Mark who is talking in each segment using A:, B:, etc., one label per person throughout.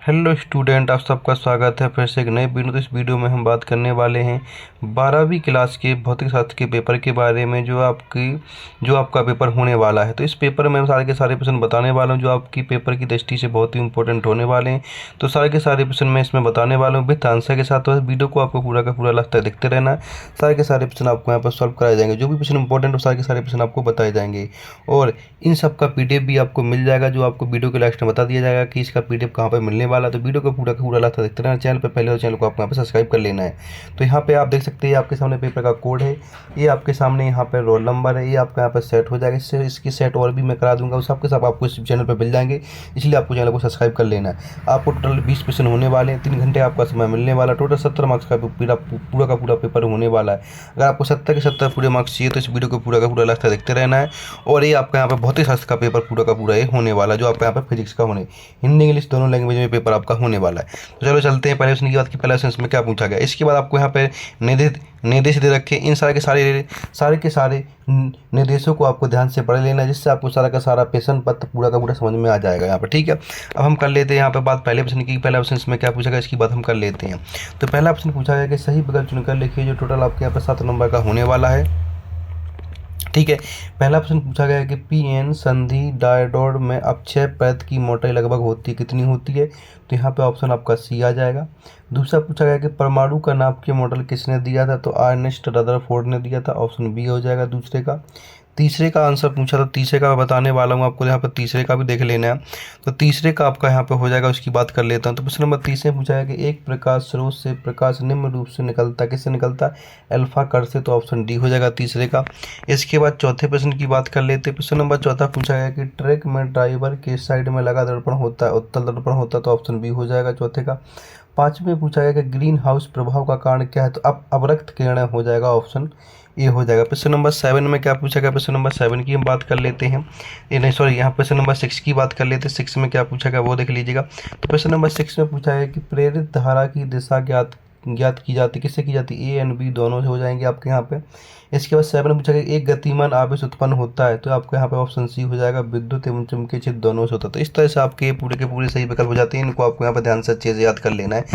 A: Hello student, आप सबका स्वागत है फिर से एक नए वीडियो। तो इस वीडियो में हम बात करने वाले हैं 12वीं क्लास के भौतिक शास्त्र के पेपर के बारे में, जो आपका पेपर होने वाला है। तो इस पेपर में हम सारे के सारे प्रश्न बताने वाला हूं जो आपकी पेपर की दृष्टि से बहुत ही इंपॉर्टेंट होने वाले हैं। तो सारे के सारे प्रश्न मैं इसमें बताने वाला हूँ विथ आंसर के साथ। तो वीडियो को आपको पूरा का पूरा लगता है देखते रहना है। सारे के सारे प्रश्न आपको यहाँ पर सॉल्व कराए जाएंगे। जो भी प्रश्न इंपॉर्टेंट हो सारे के सारे प्रश्न आपको बताए जाएंगे और इन सब का PDF भी आपको मिल जाएगा, जो आपको वीडियो के लास्ट में बता दिया जाएगा कि इसका PDF कहाँ पर मिलने वाला। तो वीडियो को पूरा का पूरा लास्ट देखते रहना। चैनल पर पहले, और चैनल को आपको यहाँ पर सब्सक्राइब कर लेना है। तो यहाँ पे आप देख सकते हैं आपके सामने पेपर का कोड है, ये आपके सामने यहाँ पे रोल नंबर है, ये आपका यहाँ पर सेट हो जाएगा। इससे इसकी सेट और भी मैं करा दूंगा, उस सबके सब आपको इस चैनल पर मिल जाएंगे। इसलिए आपको चैनल को सब्सक्राइब कर लेना है। आपको टोटल 20 क्वेश्चन होने वाले हैं, 3 घंटे आपका समय मिलने वाला। टोटल 70 मार्क्स का पूरा का पूरा पेपर होने वाला है। अगर आपको 70 के 70 पूरे मार्क्स चाहिए तो इस वीडियो को पूरा का पूरा लास्ट देखते रहना है। और ये आपका यहाँ पर भौतिक शास्त्र का पेपर पूरा का पूरा ये होने वाला, जो आपका यहाँ पर फिजिक्स का होने, हिंदी इंग्लिश दोनों लैंग्वेज में पेपर आपका होने वाला है। तो चलो चलते हैं पहले क्वेश्चन की बात की। पहले क्वेश्चन में क्या पूछा गया, इसके बाद आपको यहाँ पे निर्देश दे रखे। इन सारे के सारे निर्देशों को आपको ध्यान से पढ़ लेना, जिससे आपको सारा का सारा प्रश्न पत्र पूरा का पूरा समझ में आ जाएगा यहाँ पर। ठीक है, अब हम कर लेते हैं यहाँ पे बात पहले प्रश्न की। पहला ऑप्शन में क्या पूछा गया इसकी बात हम कर लेते हैं। तो पहला ऑप्शन पूछा गया कि सही विकल्प चुनकर लिखिए, जो टोटल आपके यहाँ पर 7 नंबर का होने वाला है। ठीक है, पहला प्रश्न पूछा गया कि PN संधि डायोड में अपक्षय परत की मोटाई लगभग होती कितनी होती है। तो यहाँ पे ऑप्शन आपका C आ जाएगा। दूसरा पूछा गया कि परमाणु का नाभिकीय मॉडल किसने दिया था। तो अर्नेस्ट रदरफोर्ड ने दिया था, ऑप्शन B हो जाएगा दूसरे का। तीसरे का आंसर पूछा, तो तीसरे का बताने वाला हूँ आपको, यहाँ पर तीसरे का भी देख लेना है। तो तीसरे का आपका यहाँ पे हो जाएगा, उसकी बात कर लेता हूँ। तो प्रश्न नंबर 30 में पूछा है कि एक प्रकाश स्रोत से प्रकाश निम्न रूप से निकलता, किससे निकलता, अल्फा कण से। तो ऑप्शन D हो जाएगा तीसरे का। इसके बाद चौथे प्रश्न की बात कर लेते हैं। प्रश्न नंबर चौथा पूछा गया कि ट्रक में ड्राइवर के साइड में लगा दर्पण होता है, उत्तल दर्पण होता है। तो ऑप्शन B हो जाएगा चौथे का। पांचवें पूछा गया कि ग्रीन हाउस प्रभाव का कारण क्या है। तो अब अवरक्त किरणें हो जाएगा, ऑप्शन A हो जाएगा। प्रश्न नंबर 7 में क्या पूछा गया, प्रश्न नंबर 7 की हम बात कर लेते हैं। ये नहीं सॉरी, यहाँ प्रश्न नंबर 6 की बात कर लेते हैं। 6 में क्या पूछा गया वो देख लीजिएगा। तो प्रश्न नंबर 6 में पूछा है कि प्रेरित धारा की दिशा ज्ञात की जाती, किससे की जाती, A और B दोनों से हो जाएंगे आपके यहाँ पे। इसके बाद 7 में पूछा गया एक गतिमान आवेश उत्पन्न होता है। तो आपको यहाँ पे ऑप्शन C हो जाएगा, विद्युत एवं चुंबकीय क्षेत्र दोनों से होता है। तो इस तरह से आपके पूरे के पूरे सही विकल्प हो जाते हैं। इनको आपको यहाँ पर ध्यान से अच्छे से याद कर लेना है,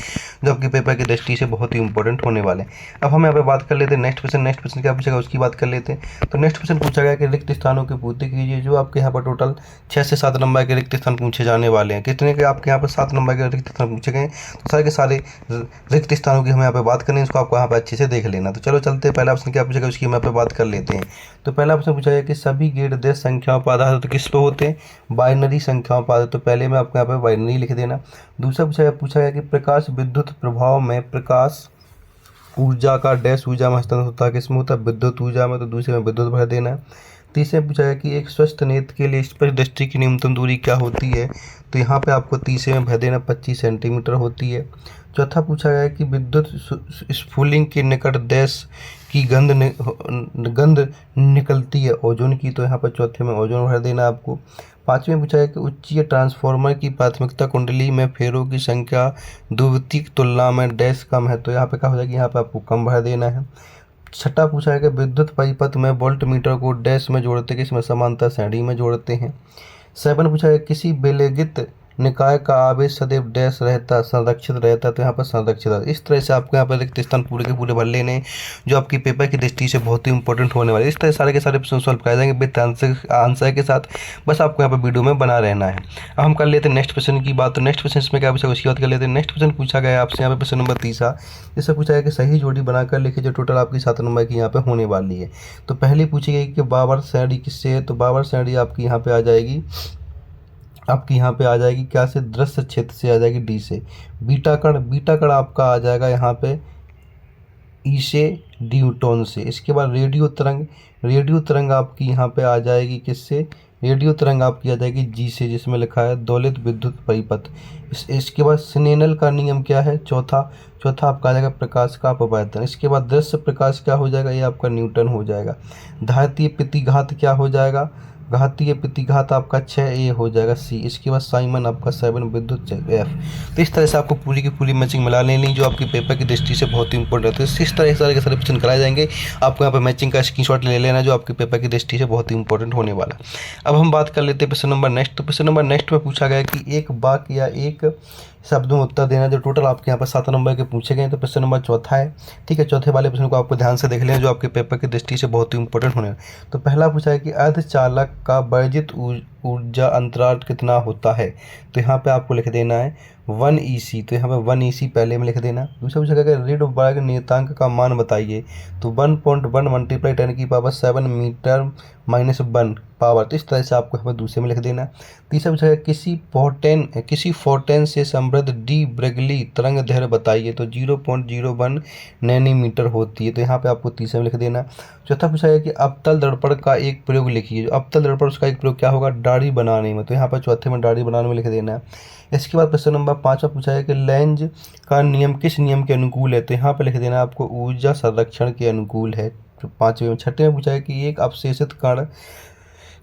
A: जो आपके पेपर की दृष्टि से बहुत ही इंपॉर्टेंट होने वाले हैं। अब हम यहाँ पे बात कर लेते हैं नेक्स्ट क्वेश्चन क्या पूछेगा उसकी बात कर लेते हैं। तो नेक्स्ट क्वेश्चन पूछा गया कि रिक्त स्थानों की पूर्ति कीजिए, जो आपके यहाँ पर टोटल 6 से 7 नंबर के रिक्त स्थान पूछे जाने वाले हैं। कितने के आपके यहाँ पर 7 नंबर के रिक्त स्थान पूछे गए। तो सारे के सारे रिक्त स्थानों की हम यहाँ पे बात करें, इसको आपको यहाँ पे अच्छे से देख लेना। तो चलो चलते हैं, पहला ऑप्शन क्या पूछेगा उसकी हम यहाँ पे बात कर लेते हैं। तो पहला ऑप्शन पूछा गया कि सभी गेट 10 संख्याओं पर आधारित, तो किस पे होते हैं, बाइनरी संख्याओं पर आधारित। तो पहले में आपको यहाँ पे बाइनरी लिख देना। दूसरा पूछा गया कि प्रकाश विद्युत प्रभाव में प्रकाश ऊर्जा का डैश ऊर्जा में हस्तांतरण होता है, किसमें होता है, विद्युत ऊर्जा में। तो दूसरे में विद्युत भर देना है। तीसरे पूछा गया कि एक स्वस्थ नेत्र के लिए स्पष्ट दृष्टि की न्यूनतम दूरी क्या होती है। तो यहाँ पे आपको तीसरे में भर देना 25 सेंटीमीटर होती है। चौथा पूछा गया कि विद्युत स्फुलिंग के निकट डैश की गंध निकलती है, ओजोन की। तो यहाँ पर चौथे में ओजोन भर देना आपको। पाँचवें पूछा है कि उच्चीय ट्रांसफार्मर की प्राथमिकता कुंडली में फेरों की संख्या द्वितीयक की तुलना में डैश कम है। तो यहाँ पे क्या हो जाएगी, यहाँ पे आपको कम भर देना है। छठा पूछा है कि विद्युत परिपथ में वोल्ट मीटर को डैश में जोड़ते हैं, किसमें, समांतर श्रेणी में जोड़ते हैं। 7 पूछा है किसी विलगित निकाय का आवेश सदैव डैश रहता, संरक्षित रहता। तो यहाँ पर संरक्षित है। इस तरह से आपको यहाँ पर रिक्त स्थान पूरे के पूरे भर लेने हैं, जो आपकी पेपर की दृष्टि से बहुत ही इंपॉर्टेंट होने वाले। इस तरह सारे के सारे प्रश्न सॉल्व कराए जाएंगे विद आंसर के साथ। बस आपको यहाँ पर वीडियो में बना रहना है। अब हम कर लेते हैं नेक्स्ट क्वेश्चन की बात। तो नेक्स्ट क्वेश्चन इसमें क्या पूछा उसकी बात कर लेते हैं। नेक्स्ट क्वेश्चन पूछा गया आपसे यहाँ पे प्रश्न नंबर 30, जिससे पूछा गया कि सही जोड़ी बनाकर लिखिए, जो टोटल आपकी 7 नंबर की यहाँ पे होने वाली है। तो पहले पूछी गई कि बाबर श्रेणी किससे है। तो बाबर श्रेणी आपकी यहाँ पे आ जाएगी, क्या से, दृश्य क्षेत्र से आ जाएगी, D से। बीटा कण आपका आ जाएगा यहाँ पे E से, न्यूटन से। इसके बाद रेडियो तरंग आपकी यहाँ पे आ जाएगी किससे, रेडियो तरंग आपकी आ जाएगी G से, जिसमें लिखा है दोलित विद्युत परिपथ। इसके बाद स्नेनल का नियम क्या है, चौथा आपका आ जाएगा प्रकाश का अपवर्तन। इसके बाद दृश्य प्रकाश क्या हो जाएगा, ये आपका न्यूटन हो जाएगा। धात्रीय प्रतिघात क्या हो जाएगा, घातीय प्रतिघात आपका 6, ये हो जाएगा सी। इसके बाद साइमन आपका 7, विद्युत एफ। तो इस तरह से आपको पूरी की पूरी मैचिंग मिला लेनी जो आपकी पेपर की दृष्टि से बहुत ही इंपॉर्टेंट है। तो इस तरह के सारे क्वेश्चन कराए जाएंगे, आपको यहाँ पर मैचिंग का स्क्रीनशॉट ले लेना जो आपके पेपर की दृष्टि से बहुत ही इंपॉर्टेंट होने वाला। अब हम बात कर लेते हैं प्रश्न नंबर नेक्स्ट। तो प्रश्न नंबर नेक्स्ट में पूछा गया कि एक वाक्य या एक शब्द में उत्तर देना, जो टोटल आपके यहाँ पर 7 नंबर के पूछे गए। तो प्रश्न नंबर चौथा है, ठीक है। चौथे वाले प्रश्न को आपको ध्यान से देख लें जो आपके पेपर की दृष्टि से बहुत ही इंपॉर्टेंट होने। तो पहला पूछा है कि अर्धचालक का वर्जित ऊर्जा अंतराल कितना होता है। तो यहाँ पे आपको लिख देना है 1 EC। तो यहाँ पे 1 EC पहले में लिख देना। दूसरा पूछा गया रीडबर्ग नियतांक का मान बताइए। तो 1.1 मल्टीप्लाई 10⁻7 मीटर माइनस 1 पावर। तो इस तरह से आपको यहाँ पर दूसरे में लिख देना। तीसरा पूछा गया किसी फोर्टेन से समृद्ध डी ब्रेगली तरंग दैर्घ्य बताइए। तो 0.01 नैनोमीटर होती है। तो यहाँ पे आपको तीसरे में लिख देना। चौथा पूछा गया कि अवतल दर्पण का एक प्रयोग लिखिए। जो अवतल दर्पण उसका एक प्रयोग क्या होगा, दाढ़ी बनाने में। तो यहाँ पर चौथे में दाढ़ी बनाने में लिख देना है। इसके बाद प्रश्न नंबर 5 पूछा है कि लेंज का नियम किस नियम के अनुकूल है। तो यहाँ पे लिख देना आपको ऊर्जा संरक्षण के अनुकूल है। तो 5वें में। छठे में पूछा है कि एक अवशेषित कण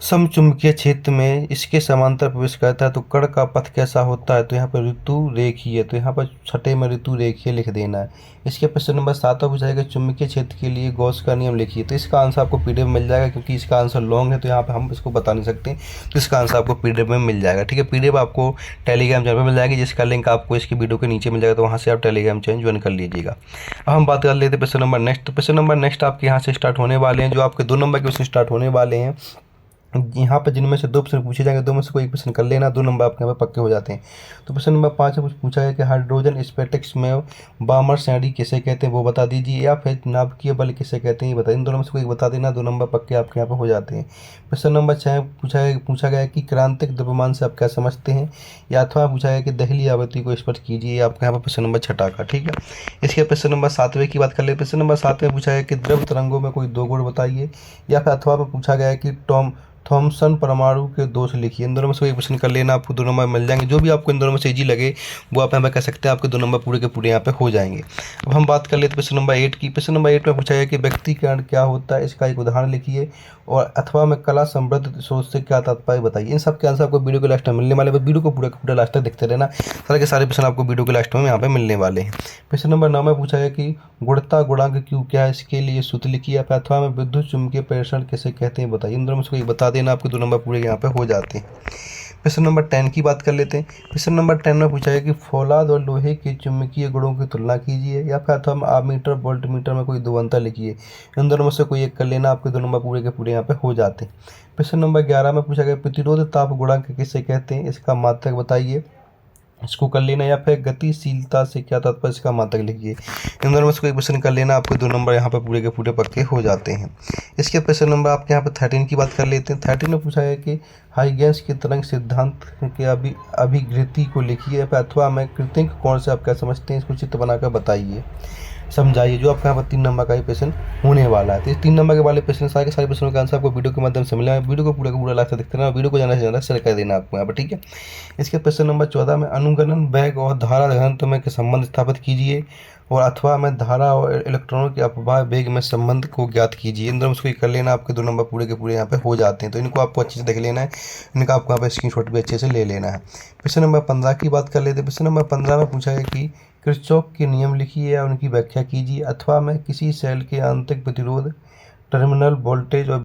A: समचुंबकीय क्षेत्र में इसके समांतर प्रवेश करता है तो कण का पथ कैसा होता है। तो यहाँ पर ऋतु रेखीय। तो यहाँ पर छठे में ऋतु रेखीय लिख देना है। इसके प्रश्न नंबर 7 पूछा है कि चुंबकीय क्षेत्र के लिए गॉस का नियम लिखिए। तो इसका आंसर आपको PDF में मिल जाएगा, क्योंकि इसका आंसर लॉन्ग है तो यहाँ पे हम इसको बता नहीं सकते। तो इसका आंसर आपको PDF में मिल जाएगा, ठीक है। PDF आपको टेलीग्राम चैनल पर मिल जाएगी, जिसका लिंक आपको इसकी वीडियो के नीचे मिल जाएगा। तो वहाँ से आप टेलीग्राम चैनल ज्वाइन कर लीजिएगा। अब हम बात कर लेते हैं प्रश्न नंबर नेक्स्ट। तो प्रश्न नंबर नेक्स्ट आपके यहाँ से स्टार्ट होने वाले हैं, जो आपके 2 नंबर के क्वेश्चन स्टार्ट होने वाले हैं। यहाँ पर जिनमें से 2 प्रश्न पूछे जाएंगे, 2 में से कोई एक प्रश्न कर लेना, 2 नंबर आपके यहाँ पर पक्के हो जाते हैं। तो प्रश्न नंबर 5 में पूछा है कि हाइड्रोजन स्पेक्ट्रम में बामर श्रेणी किसे कहते हैं वो बता दीजिए, या फिर नाभिकीय बल किसे कहते हैं ये बताइए। इन दोनों में से कोई बता देना, 2 नंबर पक्के आपके यहाँ पर हो जाते हैं। प्रश्न नंबर 6 पूछा गया है कि क्रांतिक द्रव्यमान से आप क्या समझते हैं, या अथवा पूछा है कि दहली आवृत्ति को स्पष्ट कीजिए। आपके यहाँ पर प्रश्न नंबर 6 का, ठीक है। इसके प्रश्न नंबर 7वें की बात कर ले। प्रश्न नंबर 7 में पूछा है कि द्रव तरंगों में कोई 2 गुण बताइए, या फिर अथवा में पूछा गया है कि थॉमसन परमाणु के दोष लिखिए। इन दोनों में से कोई क्वेश्चन कर लेना, आपको 2 नंबर मिल जाएंगे। जो भी आपको इन दोनों में से इजी लगे वो आप यहाँ पे कह सकते हैं, आपके 2 नंबर पूरे के पूरे यहाँ पे हो जाएंगे। अब हम बात कर लेते हैं प्रश्न नंबर 8 की। प्रश्न नंबर 8 में पूछा है कि व्यक्तिकरण क्या होता है, इसका एक उदाहरण लिखिए, और अथवा में कला समृद्ध सोच से क्या तात्पर्य बताइए। इन सब के आंसर आपको वीडियो के लास्ट में मिलने वाले हैं। वीडियो को पूरा का पूरा लास्ट तक देखते रहना, सारे के सारे प्रश्न आपको वीडियो के लास्ट में यहाँ पे मिलने वाले हैं। प्रश्न नंबर 9 में पूछा है कि गुणता गुणांक क्यू क्या है, इसके लिए सूत्र लिखिए। अथवा में विद्युत चुम्बकीय प्रेषण किसे कहते हैं बताइए। इन दोनों में से कोई बता देना, आपके 2 नंबर पूरे यहाँ पे हो जाते हैं। प्रश्न नंबर 10 की बात कर लेते हैं। प्रश्न नंबर 10 में पूछा है कि फौलाद और लोहे के चुंबकीय गुणों की तुलना कीजिए, या फिर अथवा आमीटर वोल्टमीटर में कोई 2 अंतर लिखिए। इन दोनों में से कोई एक कर लेना, आपके 2 नंबर पूरे के पूरे यहाँ पे हो जाते हैं। प्रश्न नंबर 11 में पूछा गया प्रतिरोध ताप गुणांक किसे कहते हैं, इसका मात्रक बताइए। इसको कर लेना, या फिर गतिशीलता से क्या तात्पर्य, इसका मात्रक लिखिए। इन दोनों में से कोई क्वेश्चन कर लेना, आपके 2 नंबर यहाँ पर पूरे के पूरे पक्के हो जाते हैं। इसके प्रश्न नंबर आपके यहाँ पर 13 की बात कर लेते हैं। 13 में पूछा है कि हाइगेंस के तरंग सिद्धांत के अभिवृत्ति को लिखिए, अथवा में कृत्रिम कोण से आप क्या समझते हैं, इसको चित्र बनाकर बताइए, समझाइए। जो आपका यहाँ पर 3 नंबर का ही प्रश्न होने वाला है। तो इस 3 नंबर के वाले प्रश्न सारे के सारे प्रश्नों का आंसर आपको वीडियो के माध्यम से मिलेगा। वीडियो को पूरा का पूरा लास्ट तक देखते रहना, वीडियो को ज़्यादा से ज़्यादा शेयर कर देना आपको यहाँ पर, ठीक है। इसके प्रश्न नंबर 14 में अनुगणन वेग और धारा घनत्व में संबंध स्थापित कीजिए, और अथवा में धारा और इलेक्ट्रॉनों के अपवाह वेग में संबंध को ज्ञात कीजिए। इन दोनों में से कोई कर लेना, आपके 2 नंबर पूरे के पूरे यहाँ पे हो जाते हैं। तो इनको आपको अच्छे से देख लेना है, इनका आपको यहाँ पे स्क्रीनशॉट भी अच्छे से ले लेना है। प्रश्न नंबर 15 की बात कर लेते हैं। प्रश्न नंबर 15 में पूछा है कि किरचॉफ के नियम लिखिए या उनकी व्याख्या कीजिए, अथवा में किसी सेल के आंतरिक प्रतिरोध, टर्मिनल वोल्टेज और